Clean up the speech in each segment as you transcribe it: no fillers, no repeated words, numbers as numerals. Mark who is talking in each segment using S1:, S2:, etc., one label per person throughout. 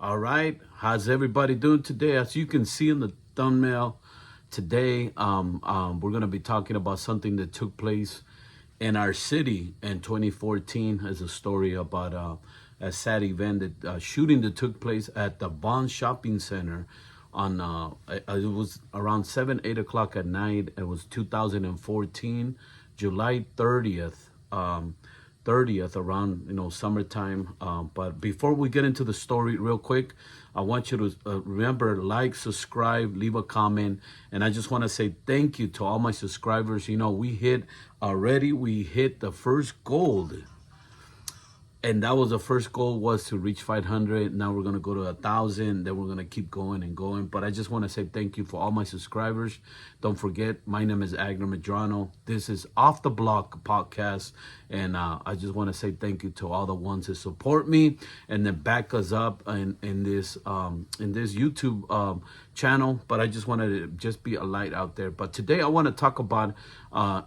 S1: All right. How's everybody doing today? As you can see in the thumbnail, today we're going to be talking about something that took place in our city in 2014 as a story about a sad event that shooting that took place at the Vons shopping center on it was around 7 8 o'clock at night. It was 2014 July 30th around summertime. But before we get into the story real quick, I want you to remember, like, subscribe, leave a comment. And I just want to say thank you to all my subscribers. We hit the first goal, and that was the first goal, was to reach 500. Now we're going to go to 1,000. Then we're going to keep going and going. But I just want to say thank you for all my subscribers. Don't forget, my name is Agner Medrano. This is Off the Block podcast. And I just want to say thank you to all the ones that support me and then back us up in this YouTube channel. But I just wanted to just be a light out there. But today I want to talk about a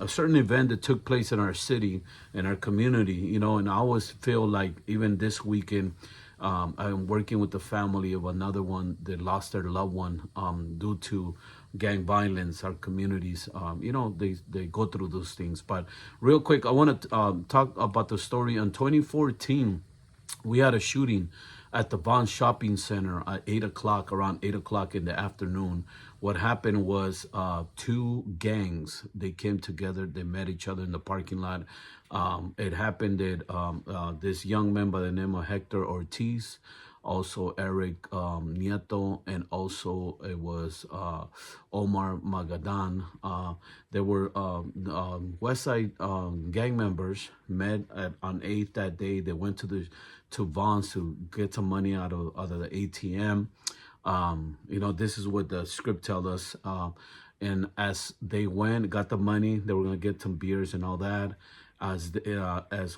S1: certain event that took place in our city, in our community. And I always feel like, even this weekend, I'm working with the family of another one that lost their loved one due to gang violence. Our communities, they go through those things. But real quick, I want to talk about the story. In 2014, we had a shooting at the Vons shopping center at 8 o'clock, around 8 o'clock in the afternoon. What happened was two gangs, they came together, they met each other in the parking lot. It happened that this young man by the name of Hector Ortiz, also Eric Nieto, and also it was Omar Magadan. There were West Side gang members met on 8th that day. They went to Vons to get some money out of the ATM. This is what the script tells us. And as they went, got the money, they were going to get some beers and all that. As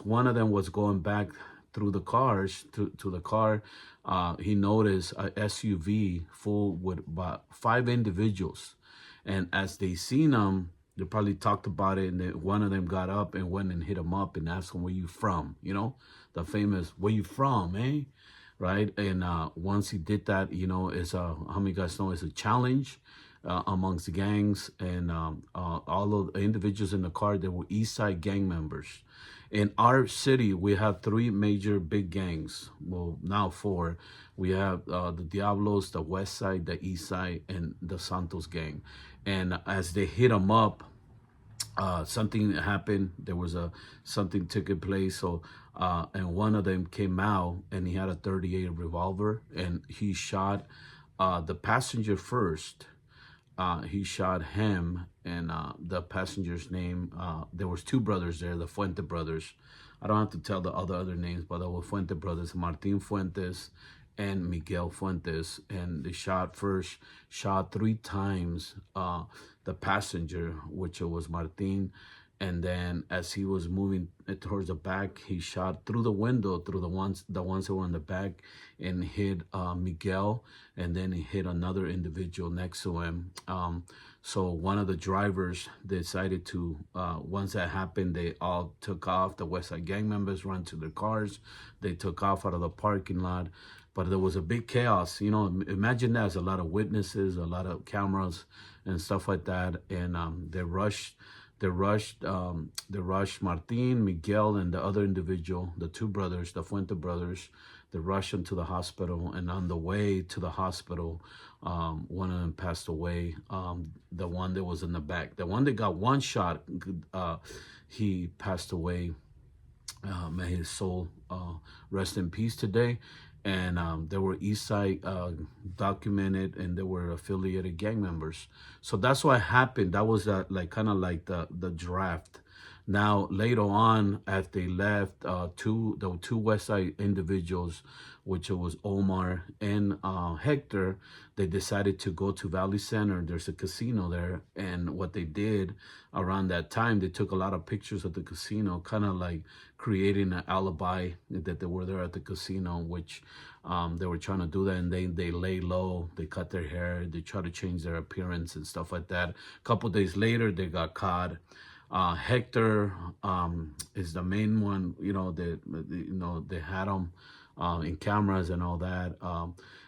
S1: one of them was going back through the cars to the car, he noticed a SUV full with about 5 individuals. And as they seen him, they probably talked about it, and then one of them got up and went and hit him up and asked him, "Where you from?" The famous "Where you from, eh?" Right? And once he did that, it's how many guys know it's a challenge amongst the gangs. And all of the individuals in the car, they were East Side gang members. In our city, we have 3 major big gangs. Well, now 4. We have the Diablos, the West Side, the East Side, and the Santos gang. And as they hit them up, something happened. There was something taking place. So, and one of them came out, and he had a 38 revolver, and he shot the passenger first. He shot him, and the passenger's name, there was 2 brothers there, the Fuente brothers. I don't have to tell the other names, but they were Fuente brothers, Martin Fuentes and Miguel Fuentes. And they shot 3 times the passenger, which was Martin. And then as he was moving towards the back, he shot through the window, through the ones that were in the back, and hit Miguel. And then he hit another individual next to him. So one of the drivers decided to, once that happened, they all took off. The West Side gang members ran to their cars. They took off out of the parking lot. But there was a big chaos. Imagine that. There's a lot of witnesses, a lot of cameras and stuff like that. And they rushed Martin, Miguel, and the other individual, the 2 brothers, the Fuente brothers. They rushed them to the hospital, and on the way to the hospital, one of them passed away. The one that was in the back, the one that got one shot, he passed away. May his soul rest in peace today. And there were East Side documented, and there were affiliated gang members. So that's what happened. That was kind of like the draft. Now later on, as they left, the 2 West Side individuals, which was Omar and Hector, they decided to go to Valley Center. There's a casino there, and what they did around that time, they took a lot of pictures of the casino, kind of like creating an alibi that they were there at the casino, which they were trying to do that. And they lay low, they cut their hair, they try to change their appearance and stuff like that. A couple days later, they got caught. Hector is the main one. They had him in cameras and all that.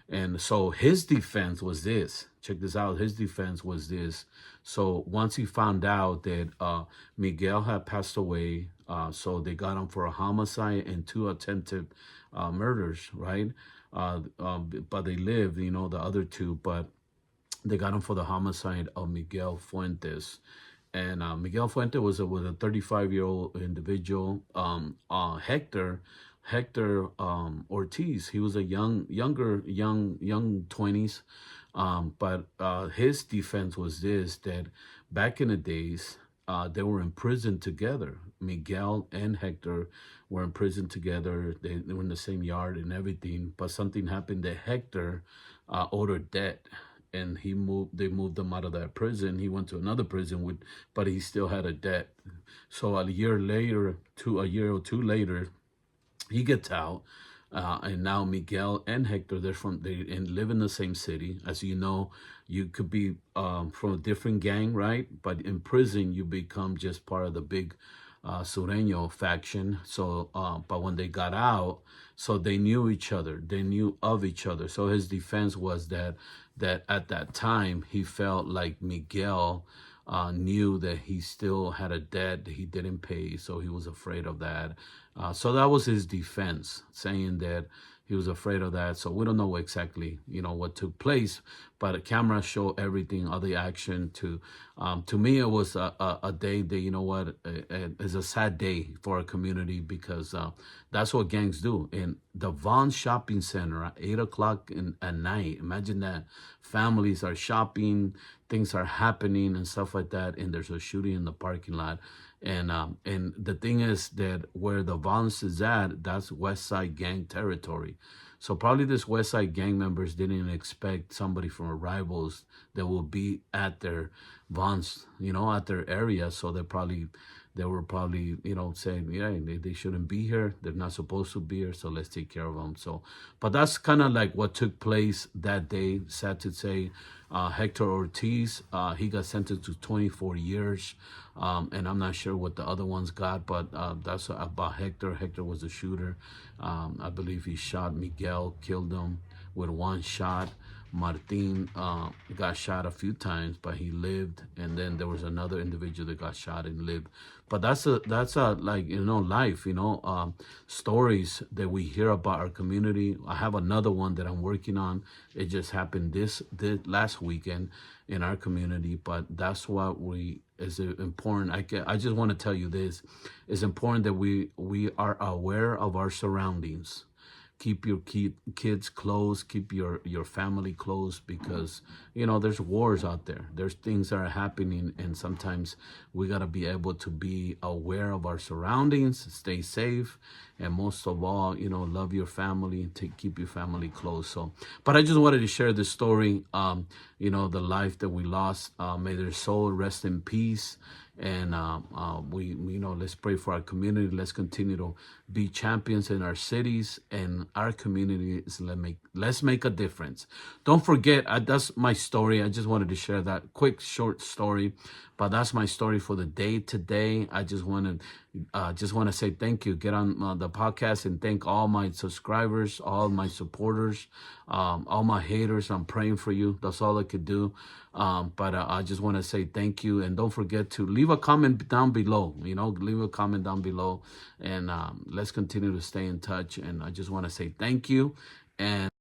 S1: And so his defense was this. Check this out. His defense was this. So once he found out that Miguel had passed away, so they got him for a homicide and two attempted murders, right? But they lived, the other two, but they got him for the homicide of Miguel Fuentes. And Miguel Fuentes was a 35-year-old individual. Hector Ortiz, he was a young 20s. But his defense was this, that back in the days, they were in prison together. Miguel and Hector were in prison together. They were in the same yard and everything. But something happened that Hector owed a debt, and they moved him out of that prison. He went to another prison but he still had a debt. So a year or two later, he gets out. And now Miguel and Hector, they live in the same city. As you know, you could be from a different gang, right? But in prison, you become just part of the big Sureño faction. So, but when they got out, so they knew each other. They knew of each other. So his defense was that at that time, he felt like Miguel knew that he still had a debt that he didn't pay, so he was afraid of that. So that was his defense, saying that he was afraid of that. So we don't know exactly, what took place, but the camera show everything, all the action. To me, it was a day that, it's a sad day for our community, because that's what gangs do. In the Vons shopping center at 8 o'clock at night, imagine that. Families are shopping, things are happening and stuff like that, and there's a shooting in the parking lot. And the thing is that where the Vons is at, that's West Side gang territory. So probably this West Side gang members didn't expect somebody from a rivals that will be at their Vons, at their area. So they were probably, saying, yeah, they shouldn't be here. They're not supposed to be here. So let's take care of them. So, but that's kind of like what took place that day. Sad to say, Hector Ortiz, he got sentenced to 24 years. And I'm not sure what the other ones got, but that's about Hector. Hector was a shooter. I believe he shot Miguel, killed him with one shot. Martin got shot a few times, but he lived. And then there was another individual that got shot and lived. But that's a like, life, stories that we hear about our community. I have another one that I'm working on. It just happened this last weekend in our community. But that's what is important. I just want to tell you this. It's important that we are aware of our surroundings. Keep your kids close, keep your family close, because there's wars out there, there's things that are happening, and sometimes we got to be able to be aware of our surroundings, stay safe, and most of all, love your family, keep your family close. So, but I just wanted to share this story, the life that we lost. May their soul rest in peace. And we let's pray for our community. Let's continue to be champions in our cities and our communities. Let's make a difference. Don't forget, that's my story. I just wanted to share that quick, short story, but that's my story for the day today. I just want to say thank you. Get on the podcast and thank all my subscribers, all my supporters, all my haters. I'm praying for you. That's all I could do. But I just want to say thank you, and don't forget to leave a comment down below. Leave a comment down below, and let's continue to stay in touch. And I just want to say thank you. And